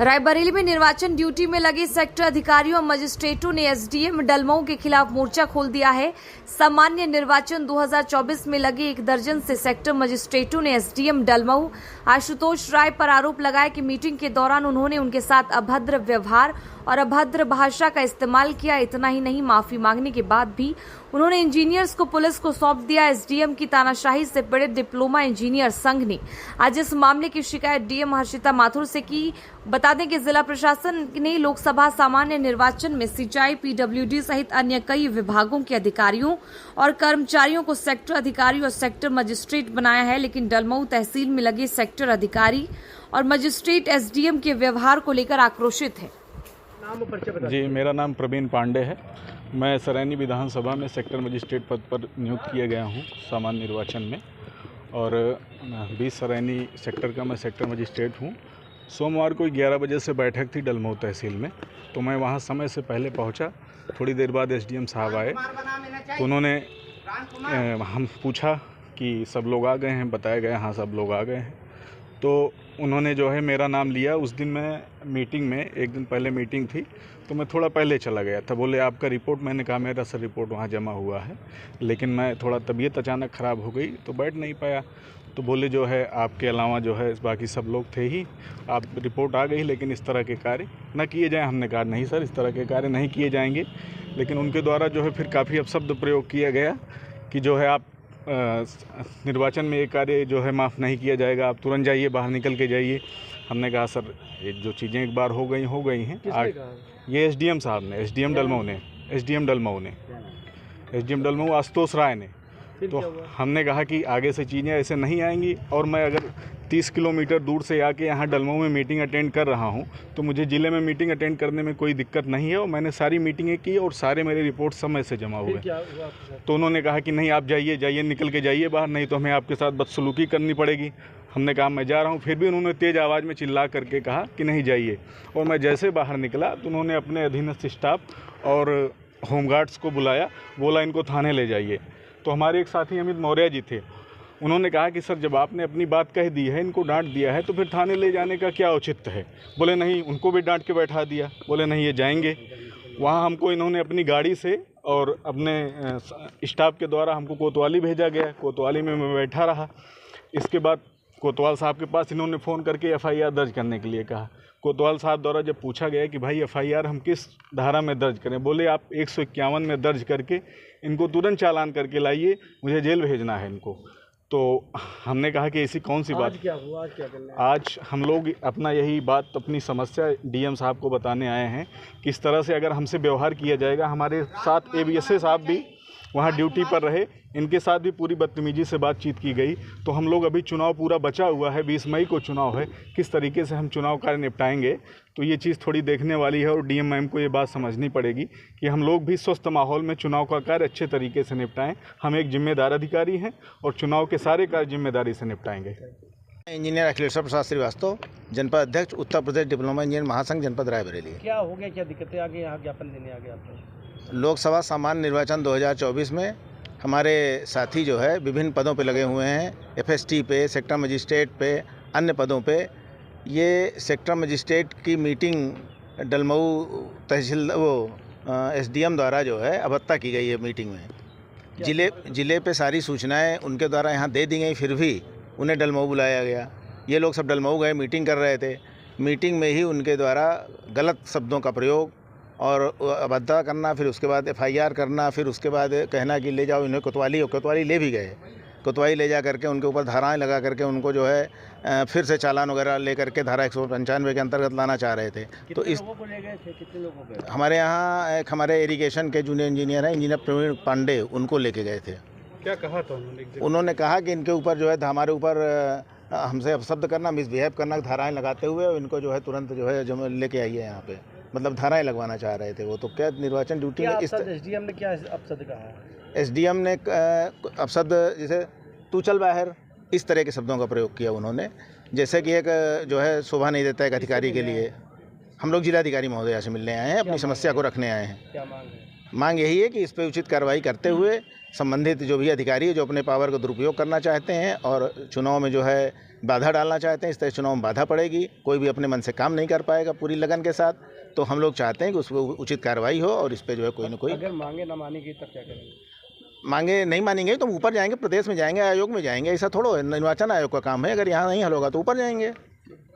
रायबरेली में निर्वाचन ड्यूटी में लगे सेक्टर अधिकारियों और मजिस्ट्रेटों ने एसडीएम डलमऊ के खिलाफ मोर्चा खोल दिया है। सामान्य निर्वाचन 2024 में लगे 1 दर्जन से सेक्टर मजिस्ट्रेटों ने एसडीएम डलमऊ आशुतोष राय पर आरोप लगाया कि मीटिंग के दौरान उन्होंने उनके साथ अभद्र व्यवहार और अभद्र भाषा का इस्तेमाल किया। इतना ही नहीं, माफी मांगने के बाद भी उन्होंने इंजीनियर्स को पुलिस को सौंप दिया। एसडीएम की तानाशाही से पीड़ित डिप्लोमा इंजीनियर संघ ने आज इस मामले की शिकायत डीएम हर्षिता माथुर से की। बता दें कि जिला प्रशासन ने लोकसभा सामान्य निर्वाचन में सिंचाई, पीडब्ल्यूडी सहित अन्य कई विभागों के अधिकारियों और कर्मचारियों को सेक्टर अधिकारी और सेक्टर मजिस्ट्रेट बनाया है, लेकिन डलमऊ तहसील में लगे सेक्टर अधिकारी और मजिस्ट्रेट एसडीएम के व्यवहार को लेकर आक्रोशित है। जी, मेरा नाम प्रवीण पांडे है। मैं सरैनी विधानसभा में सेक्टर मजिस्ट्रेट पद पर नियुक्त किया गया हूं सामान्य निर्वाचन में, और 20 सरैनी सेक्टर का मैं सेक्टर मजिस्ट्रेट हूं। सोमवार को 11 बजे से बैठक थी डलमऊ तहसील में, तो मैं वहां समय से पहले पहुंचा। थोड़ी देर बाद एसडीएम साहब आए, तो उन्होंने हम पूछा कि सब लोग आ गए हैं, बताया गया हाँ सब लोग आ गए हैं। तो उन्होंने जो है मेरा नाम लिया। उस दिन मैं मीटिंग में, एक दिन पहले मीटिंग थी, तो मैं थोड़ा पहले चला गया था। बोले आपका रिपोर्ट, मैंने कहा मेरा सर रिपोर्ट वहाँ जमा हुआ है, लेकिन मैं थोड़ा तबीयत अचानक ख़राब हो गई तो बैठ नहीं पाया। तो बोले जो है आपके अलावा जो है बाकी सब लोग थे ही, आप रिपोर्ट आ गई, लेकिन इस तरह के कार्य न किए जाएँ। हमने कहा नहीं सर, इस तरह के कार्य नहीं किए जाएंगे। लेकिन उनके द्वारा जो है फिर काफ़ी अपशब्द प्रयोग किया गया कि जो है आप निर्वाचन में ये कार्य जो है माफ़ नहीं किया जाएगा, आप तुरंत जाइए, बाहर निकल के जाइए। हमने कहा सर ये जो चीज़ें एक बार हो गई हैं। ये एसडीएम साहब ने, एसडीएम डलमऊ आशुतोष राय ने। तो हमने कहा कि आगे से चीज़ें ऐसे नहीं आएंगी, और मैं अगर 30 किलोमीटर दूर से आके यहाँ डलमऊ में मीटिंग अटेंड कर रहा हूँ तो मुझे ज़िले में मीटिंग अटेंड करने में कोई दिक्कत नहीं है, और मैंने सारी मीटिंगें की और सारे मेरे रिपोर्ट समय से जमा हुए। तो उन्होंने कहा कि नहीं आप जाइए, निकल के जाइए बाहर, नहीं तो हमें आपके साथ बदसलूकी करनी पड़ेगी। हमने कहा मैं जा रहा हूँ, फिर भी उन्होंने तेज़ आवाज़ में चिल्ला करके कहा कि नहीं जाइए। और मैं जैसे बाहर निकला तो उन्होंने अपने अधीनस्थ स्टाफ और होमगार्ड्स को बुलाया, बोला इनको थाने ले जाइए। तो हमारे एक साथी अमित मौर्य जी थे, उन्होंने कहा कि सर जब आपने अपनी बात कह दी है, इनको डांट दिया है, तो फिर थाने ले जाने का क्या औचित्य है। बोले नहीं, उनको भी डांट के बैठा दिया। बोले नहीं ये जाएंगे। वहाँ हमको इन्होंने अपनी गाड़ी से और अपने स्टाफ के द्वारा हमको कोतवाली भेजा गया। कोतवाली में मैं बैठा रहा। इसके बाद कोतवाल साहब के पास इन्होंने फ़ोन करके एफआईआर दर्ज करने के लिए कहा। कोतवाल साहब द्वारा जब पूछा गया कि भाई एफआईआर हम किस धारा में दर्ज करें, बोले आप 151 में दर्ज करके इनको तुरंत चालान करके लाइए, मुझे जेल भेजना है इनको। तो हमने कहा कि ऐसी कौन सी बात। क्या हुआ, आज क्या करना है? आज हम लोग अपना यही बात, अपनी समस्या डीएम साहब को बताने आए हैं। किस तरह से अगर हमसे व्यवहार किया जाएगा। हमारे साथ एबीएसए साहब भी वहाँ ड्यूटी पर रहे, इनके साथ भी पूरी बदतमीजी से बातचीत की गई। तो हम लोग अभी चुनाव पूरा बचा हुआ है, 20 मई को चुनाव है, किस तरीके से हम चुनाव कार्य निपटाएंगे, तो ये चीज़ थोड़ी देखने वाली है। और डीएम मैम को ये बात समझनी पड़ेगी कि हम लोग भी स्वस्थ माहौल में चुनाव का कार्य अच्छे तरीके से निपटाएं। हम एक जिम्मेदार अधिकारी हैं और चुनाव के सारे कार्य जिम्मेदारी से निपटाएंगे। इंजीनियर अखिलेश्वर प्रसाद श्रीवास्तव, जनपद अध्यक्ष उत्तर प्रदेश डिप्लोमा इंजीनियर महासंघ जनपद रायबरेली। क्या हो गया, क्या दिक्कतें आ गई, यहाँ ज्ञापन देने आ गए आप? लोकसभा सामान्य निर्वाचन 2024 में हमारे साथी जो है विभिन्न पदों पे लगे हुए हैं, एफएसटी पे, सेक्टर मजिस्ट्रेट पे, अन्य पदों पे। ये सेक्टर मजिस्ट्रेट की मीटिंग डलमऊ तहसील एसडीएम द्वारा जो है अभद्रता की गई है मीटिंग में। जिले पे सारी सूचनाएं उनके द्वारा यहाँ दे दी गई, फिर भी उन्हें डलमऊ बुलाया गया। ये लोग सब डलमऊ गए, मीटिंग कर रहे थे। मीटिंग में ही उनके द्वारा गलत शब्दों का प्रयोग और अभद्रता करना, फिर उसके बाद एफआईआर करना, फिर उसके बाद कहना कि ले जाओ इन्हें कोतवाली, और कोतवाली ले भी गए। कोतवाली ले जा करके उनके ऊपर धाराएं लगा करके उनको जो है फिर से चालान वगैरह ले करके धारा 195 के अंतर्गत लाना चाह रहे थे। तो इस लोगों को ले गए थे, कितने लोगों को? हमारे यहाँ एक हमारे इरिगेशन के जूनियर इंजीनियर हैं, इंजीनियर प्रवीण पांडे, उनको लेके गए थे। क्या कहा था उन्होंने? उन्होंने कहा कि इनके ऊपर जो है हमारे ऊपर हमसे अपशब्द करना, मिसबिहेव करना, धाराएँ लगाते हुए इनको जो है तुरंत जो है जब लेके आइए यहाँ पे, मतलब धाराएं लगवाना चाह रहे थे वो। तो क्या निर्वाचन ड्यूटी में इस एसडीएम ने क्या अपशब्द कहा है? एसडीएम ने अपशब्द जैसे तू चल बाहर, इस तरह के शब्दों का प्रयोग किया उन्होंने, जैसे कि एक जो है शोभा नहीं देता एक अधिकारी के लिए। हम लोग जिलाधिकारी महोदया से मिलने आए हैं, अपनी समस्या को रखने आए हैं। क्या मांग है? मांग यही है कि इस पर उचित कार्रवाई करते हुए संबंधित जो भी अधिकारी है जो अपने पावर का दुरुपयोग करना चाहते हैं और चुनाव में जो है बाधा डालना चाहते हैं, इस तरह चुनाव में बाधा पड़ेगी, कोई भी अपने मन से काम नहीं कर पाएगा पूरी लगन के साथ। तो हम लोग चाहते हैं कि उस पर उचित कार्रवाई हो और इस पर जो है कोई ना कोई अगर मांगे ना मानेगी तब क्या करेंगे? मांगे नहीं मानेंगे तो हम ऊपर जाएंगे, प्रदेश में जाएंगे, आयोग में जाएंगे। ऐसा थोड़ा निर्वाचन आयोग का काम है, अगर यहाँ नहीं हल होगा तो ऊपर जाएंगे।